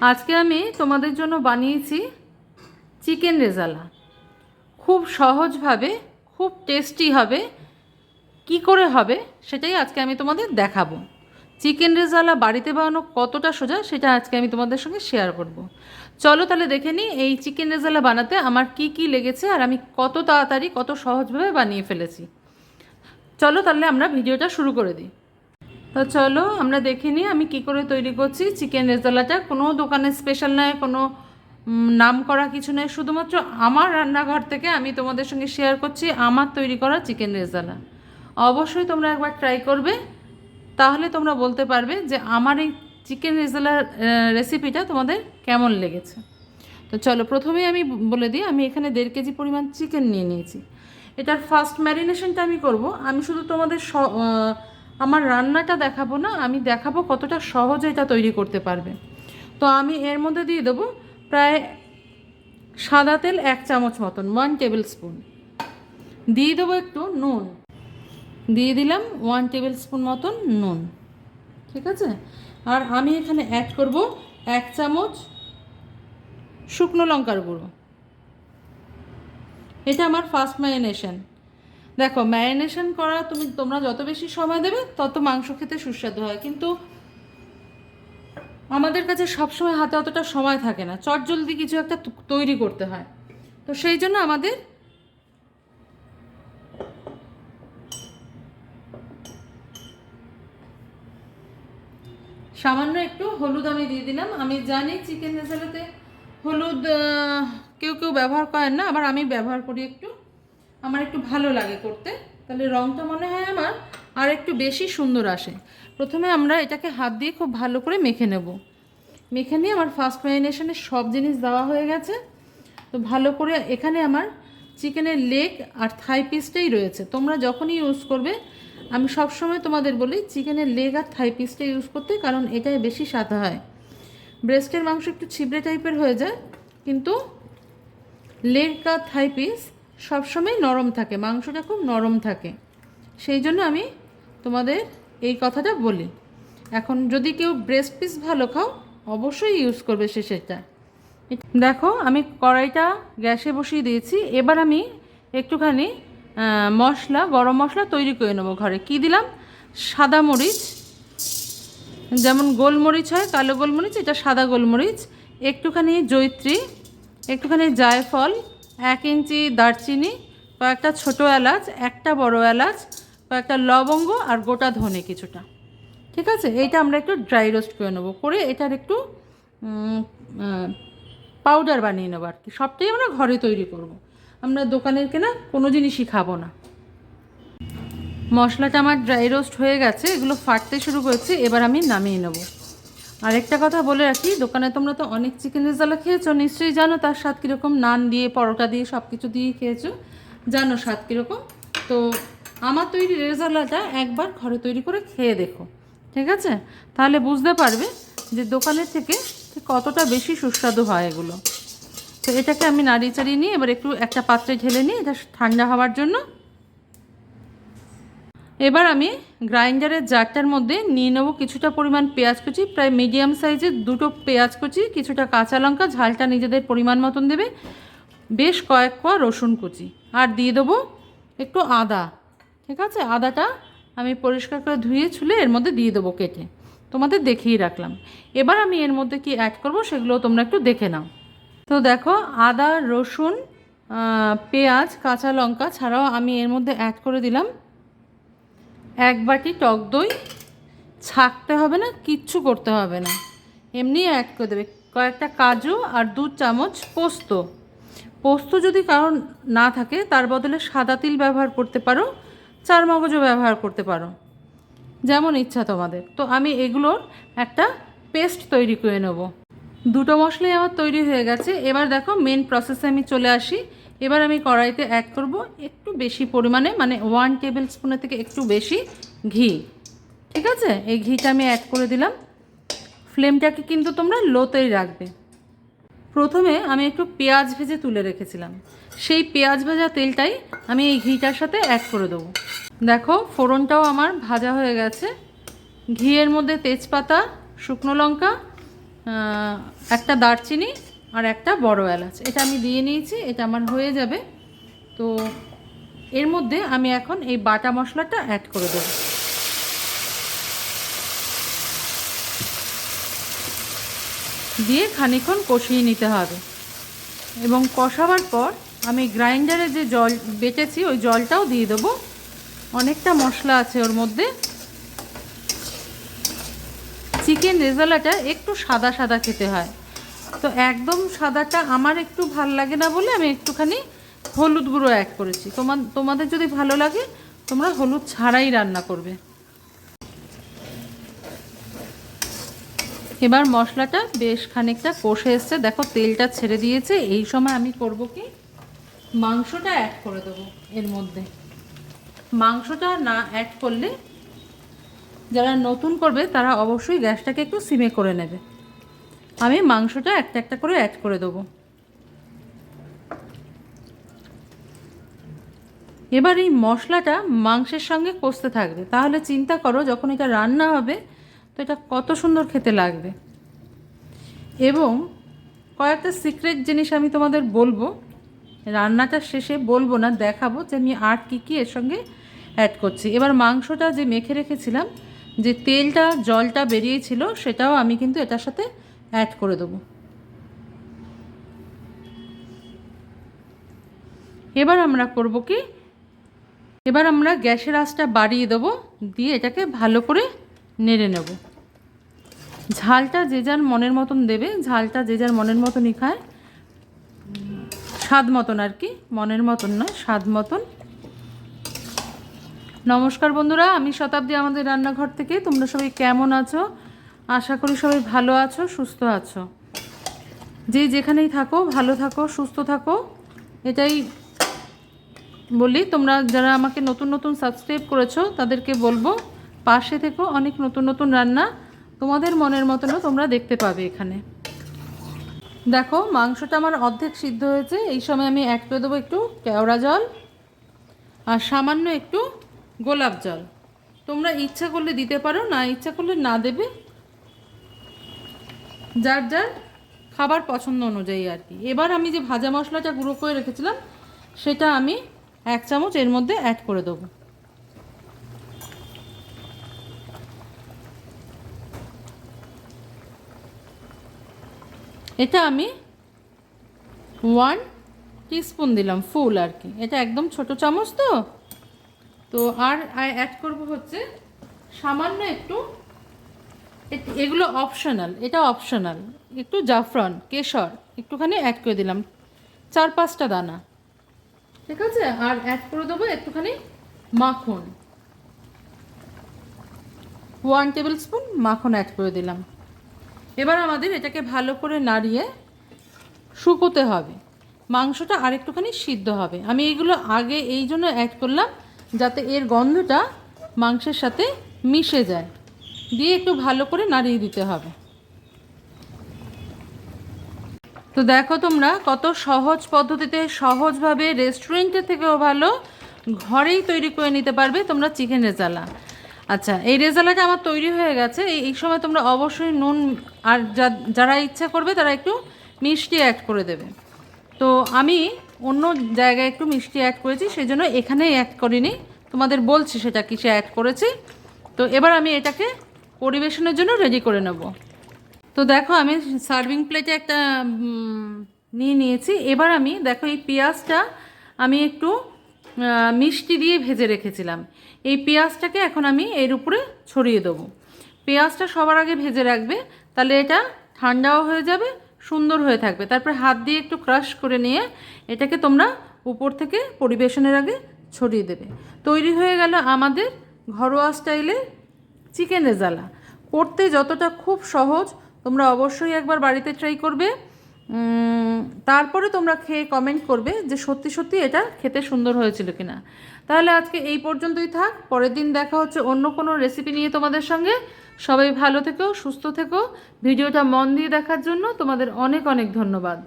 আজকে আমি তোমাদের জন্য বানিয়েছি চিকেন রেজালা। খুব সহজভাবে, খুব টেস্টি হবে। কি করে হবে সেটাই আজকে আমি তোমাদের দেখাবো। চিকেন রেজালা বাড়িতে বানানো কতটা সোজা সেটা আজকে আমি তোমাদের সঙ্গে শেয়ার করব। চলো তাহলে দেখে নিই এই চিকেন রেজালা বানাতে আমার কি কি লেগেছে আর আমি কত তাড়াতাড়ি কত সহজভাবে বানিয়ে ফেলেছি। চলো তাহলে আমরা ভিডিওটা শুরু করে দিই। তো চলো আমরা দেখে নিই আমি কি করে তৈরি করছি চিকেন রেজালাটা। কোনো দোকানের স্পেশাল নয়, কোনো নাম করা কিছু নয়, শুধুমাত্র আমার রান্নাঘর থেকে আমি তোমাদের সঙ্গে শেয়ার করছি আমার তৈরি করা চিকেন রেজালা। অবশ্যই তোমরা একবার ট্রাই করবে, তাহলে তোমরা বলতে পারবে যে আমার এই চিকেন রেজালার রেসিপিটা তোমাদের কেমন লেগেছে। তো চলো প্রথমেই আমি বলে দিই, আমি এখানে 1.5 কেজি পরিমাণ চিকেন নিয়ে নিয়েছি। এটার ফার্স্ট ম্যারিনেশনটা আমি করব। আমি শুধু তোমাদের আমার রান্নাটা দেখাবো না, আমি দেখাবো কতটা সহজে এটা তৈরি করতে পারবে। তো আমি এর মধ্যে দিয়ে দেবো প্রায় সাদা তেল 1 চামচ মতন, 1 টেবিল স্পুন। দিয়ে দেবো একটু নুন, দিয়ে দিলাম 1 টেবিল স্পুন মতন নুন, ঠিক আছে। আর আমি এখানে অ্যাড করব 1 চামচ শুকনো লঙ্কার গুঁড়ো। এটা আমার ফার্স্ট ম্যারিনেশন। দেখো, ম্যারিনেশন করা তোমরা যত বেশি সময় দেবে তত মাংস খেতে সুস্বাদু হয়, কিন্তু আমাদের কাছে সবসময় হাতে অতটা সময় থাকে না, চটজলদি কিছু একটা তৈরি করতে হয়। তো সেই জন্য আমাদের সামান্য একটু হলুদ আমি দিয়ে দিলাম। আমি জানি চিকেন রেজালাতে হলুদ কেউ কেউ ব্যবহার করেন না, আবার আমি ব্যবহার করি একটু, আমার একটু ভালো লাগে করতে, তাহলে রঙটা মনে হয় আমার আর একটু বেশি সুন্দর আসে। প্রথমে আমরা এটাকে হাত দিয়ে খুব ভালো করে মেখে নেব। মেখে নিয়ে আমার ফার্স্ট ম্যারিনেশনের সব জিনিস দেওয়া হয়ে গেছে। তো ভালো করে এখানে আমার চিকেনের লেগ আর থাই পিসটাই রয়েছে। তোমরা যখনই ইউজ করবে, আমি সবসময় তোমাদের বলি চিকেনের লেগ আর থাই পিসটা ইউজ করতে, কারণ এটাই বেশি স্বাদ হয়। ব্রেস্টের মাংস একটু ছিবড়ে টাইপের হয়ে যায়, কিন্তু লেগ আর থাই পিস সবসময় নরম থাকে, মাংসটা খুব নরম থাকে। সেই জন্য আমি তোমাদের এই কথাটা বলি। এখন যদি কেউ ব্রেস্ট পিস ভালো খাও, অবশ্যই ইউজ করবে সেটা। দেখো, আমি কড়াইটা গ্যাসে বসিয়ে দিয়েছি। এবার আমি একটুখানি মশলা, গরম মশলা তৈরি করে নেবো ঘরে। কি দিলাম? সাদা মরিচ, যেমন গোলমরিচ হয় কালো গোলমরিচ, এটা সাদা গোলমরিচ, একটুখানি জয়িত্রী, একটুখানি জায়ফল, 1 ইঞ্চি দারচিনি, কয়েকটা ছোটো এলাচ, একটা বড় এলাচ, কয়েকটা লবঙ্গ আর গোটা ধনে কিছুটা, ঠিক আছে। এইটা আমরা একটু ড্রাই রোস্ট করে নেবো, করে এটার একটু পাউডার বানিয়ে নেবো আর কি। সবটাই আমরা ঘরে তৈরি করব, আমরা দোকানের কেনা কোনো জিনিসই খাবো না। মশলাটা আমার ড্রাই রোস্ট হয়ে গেছে, এগুলো ফাটতে শুরু করেছে, এবার আমি নামিয়ে নেব। আরেকটা কথা বলে রাখি, দোকানে তোমরা তো অনেক চিকেন রেজালা খেয়েছো, নিশ্চয়ই জানো তার স্বাদ কীরকম। নান দিয়ে, পরোটা দিয়ে, সব কিছু দিয়ে খেয়েছো, জানো স্বাদ কীরকম। তো আমার তৈরি রেজালাটা একবার ঘরে তৈরি করে খেয়ে দেখো, ঠিক আছে। তাহলে বুঝতে পারবে যে দোকানের থেকে কতটা বেশি সুস্বাদু হয় এগুলো। তো এটাকে আমি নাড়িয়ে চাড়িয়ে নিয়ে এবার একটু একটা পাত্রে ঢেলে নিই, এটা ঠান্ডা হওয়ার জন্য। এবার আমি গ্রাইন্ডারের জারটার মধ্যে নিয়ে নেবো কিছুটা পরিমাণ পেঁয়াজ কুচি, প্রায় মিডিয়াম সাইজের 2টো পেঁয়াজ কুচি, কিছুটা কাঁচা লঙ্কা, ঝালটা নিজেদের পরিমাণ মতন দেবে, বেশ কয়েক কোয়া রসুন কুচি, আর দিয়ে দেবো একটু আদা, ঠিক আছে। আদাটা আমি পরিষ্কার করে ধুয়ে ছুলে এর মধ্যে দিয়ে দেবো কেটে, তোমাদের দেখিয়ে রাখলাম। এবার আমি এর মধ্যে কি অ্যাড করব সেগুলো তোমরা একটু দেখে নাও। তো দেখো, আদা, রসুন, পেঁয়াজ, কাঁচা লঙ্কা ছাড়াও আমি এর মধ্যে অ্যাড করে দিলাম 1 বাটি টক দই। ছাঁকতে হবে না, কিচ্ছু করতে হবে না, এমনি অ্যাড করে দেবে। কয়েকটা কাজু আর 2 চামচ পোস্ত। পোস্ত যদি কারণ না থাকে তার বদলে সাদা তিল ব্যবহার করতে পারো, চার মগজও ব্যবহার করতে পারো, যেমন ইচ্ছা তোমাদের। তো আমি এগুলোর একটা পেস্ট তৈরি করে নেব। 2টো মশলাই আমার তৈরি হয়ে গেছে। এবার দেখো, মেন প্রসেসে আমি চলে আসি। এবার আমি কড়াইতে অ্যাড করব একটু বেশি পরিমাণে, মানে 1 টেবিল স্পুনের থেকে একটু বেশি ঘি, ঠিক আছে। এই ঘিটা আমি অ্যাড করে দিলাম। ফ্লেমটাকে কিন্তু তোমরা লোতেই রাখবে। প্রথমে আমি একটু পেঁয়াজ ভেজে তুলে রেখেছিলাম, সেই পেঁয়াজ ভাজা তেলটাই আমি এই ঘিটার সাথে অ্যাড করে দেবো। দেখো, ফোড়নটাও আমার ভাজা হয়ে গেছে। ঘিয়ের মধ্যে তেজপাতা, শুকনো লঙ্কা, একটা দারচিনি আর একটা বড় এলাচ, এটা আমি দিয়ে নিয়েছি। এটা আমার হয়ে যাবে। তো এর মধ্যে আমি এখন এই বাটা মশলাটা অ্যাড করে দেব। দিয়ে খানিকক্ষণ কষিয়ে নিতে হবে এবং কষাবার পর আমি গ্রাইন্ডারে যে জল বেটেছি ওই জলটাও দিয়ে দেবো। অনেকটা মশলা আছে ওর মধ্যে। চিকেন রেজালাটা একটু সাদা সাদা খেতে হয়, তো একদম সাদাটা আমার একটু ভাল লাগে না বলে আমি একটুখানি হলুদ গুঁড়ো অ্যাড করেছি। তোমাদের যদি ভালো লাগে তোমরা হলুদ ছাড়াই রান্না করবে। এবার মশলাটা বেশ খানিকটা কষে এসছে, দেখো তেলটা ছেড়ে দিয়েছে। এই সময় আমি করব কি, মাংসটা অ্যাড করে দেবো এর মধ্যে। মাংসটা না অ্যাড করলে যারা নতুন করবে তারা অবশ্যই গ্যাসটাকে একটু সিমে করে নেবে। আমি মাংসটা একটা একটা করে অ্যাড করে দেবো। এবার এই মশলাটা মাংসের সঙ্গে কষতে থাকবে, তাহলে চিন্তা করো যখন এটা রান্না হবে তো এটা কত সুন্দর খেতে লাগবে। এবং কয়েকটা সিক্রেট জিনিস আমি তোমাদের বলবো, রান্নাটা শেষে বলবো না, দেখাবো যে আমি আর কী এর সঙ্গে অ্যাড করছি। এবার মাংসটা যে মেখে রেখেছিলাম, যে তেলটা জলটা বেরিয়েছিল, সেটাও আমি কিন্তু এটার সাথে অ্যাড করে দেবো। এবার আমরা করব কি, এবার আমরা গ্যাসের আঁচটা বাড়িয়ে দেবো, দিয়ে এটাকে ভালো করে নেড়ে নেব। ঝালটা যে যার মনের মতন দেবে, ঝালটা যে যার মনের মতনই খায়, স্বাদ মতন আর কি, মনের মতন নয়, স্বাদ মতন। নমস্কার বন্ধুরা, আমি শতাব্দী আমাদের রান্নাঘর থেকে। তোমরা সবাই কেমন আছো? আশা করি সবাই ভালো আছো, সুস্থ আছো। যে যেখানেই থাকো ভালো থাকো, সুস্থ থাকো, এটাই বলি। তোমরা যারা আমাকে নতুন নতুন সাবস্ক্রাইব করেছো তাদেরকে বলবো পাশে থেকো, অনেক নতুন নতুন রান্না তোমাদের মনের মতনও তোমরা দেখতে পাবে এখানে। দেখো মাংসটা আমার অর্ধেক সিদ্ধ হয়েছে। এই সময় আমি অ্যাড করে দেবো একটু কেওড়া জল আর সামান্য একটু গোলাপ জল। তোমরা ইচ্ছা করলে দিতে পারো, না ইচ্ছা করলে না দেবে, যার যার খাবার পছন্দ অনুযায়ী আর কি। এবার আমি যে ভাজা মশলাটা গুঁড়ো করে রেখেছিলাম সেটা আমি 1 চামচ এর মধ্যে অ্যাড করে দেবো। এটা আমি 1 টিস্পুন দিলাম ফুল আর কি, এটা একদম ছোট চামচ। তো আর অ্যাড করব হচ্ছে সামান্য একটু, এগুলো অপশনাল, এটা অপশনাল, একটু জাফরান কেশর একটুখানি অ্যাড করে দিলাম, 4-5টা দানা, ঠিক আছে। আর অ্যাড করে দেবো একটুখানি মাখন, 1 টেবিল স্পুন মাখন অ্যাড করে দিলাম। এবার আমাদের এটাকে ভালো করে নাড়িয়ে শুকোতে হবে, মাংসটা আর একটুখানি সিদ্ধ হবে। আমি এইগুলো আগে এই জন্য অ্যাড করলাম যাতে এর গন্ধটা মাংসের সাথে মিশে যায়, দিয়ে একটু ভালো করে নাড়িয়ে দিতে হবে। তো দেখো তোমরা কত সহজ পদ্ধতিতে, সহজভাবে, রেস্টুরেন্টের থেকেও ভালো ঘরেই তৈরি করে নিতে পারবে তোমরা চিকেন রেজালা। আচ্ছা, এই রেজালাটা আমার তৈরি হয়ে গেছে। এই সময় তোমরা অবশ্যই নুন আর যারা ইচ্ছা করবে তারা একটু মিষ্টি অ্যাড করে দেবে। তো আমি অন্য জায়গায় একটু মিষ্টি অ্যাড করেছি, সেই জন্য এখানেই অ্যাড করিনি, তোমাদের বলছি সেটা কিসে অ্যাড করেছি। তো এবার আমি এটাকে পরিবেশনের জন্য রেডি করে নেব। তো দেখো আমি সার্ভিং প্লেটে একটা নিয়েছি। এবার আমি দেখো এই পেঁয়াজটা আমি একটু মিষ্টি দিয়ে ভেজে রেখেছিলাম, এই পেঁয়াজটাকে এখন আমি এর উপরে ছড়িয়ে দেবো। পেঁয়াজটা সবার আগে ভেজে রাখবে, তাহলে এটা ঠান্ডাও হয়ে যাবে, সুন্দর হয়ে থাকবে। তারপরে হাত দিয়ে একটু ক্রাশ করে নিয়ে এটাকে তোমরা উপর থেকে পরিবেশনের আগে ছড়িয়ে দেবে। তৈরি হয়ে গেল আমাদের ঘরোয়া স্টাইলে চিকেন রেজালা। করতে যতটা খুব সহজ, তোমরা অবশ্যই একবার বাড়িতে ট্রাই করবে, তারপরে তোমরা খেয়ে কমেন্ট করবে যে সত্যি সত্যি এটা খেতে সুন্দর হয়েছিল কিনা। তাহলে আজকে এই পর্যন্তই থাক, পরের দিন দেখা হচ্ছে অন্য কোনো রেসিপি নিয়ে তোমাদের সঙ্গে। সবাই ভালো থেকো, সুস্থ থেকো। ভিডিওটা মন দিয়ে দেখার জন্য তোমাদের অনেক অনেক ধন্যবাদ।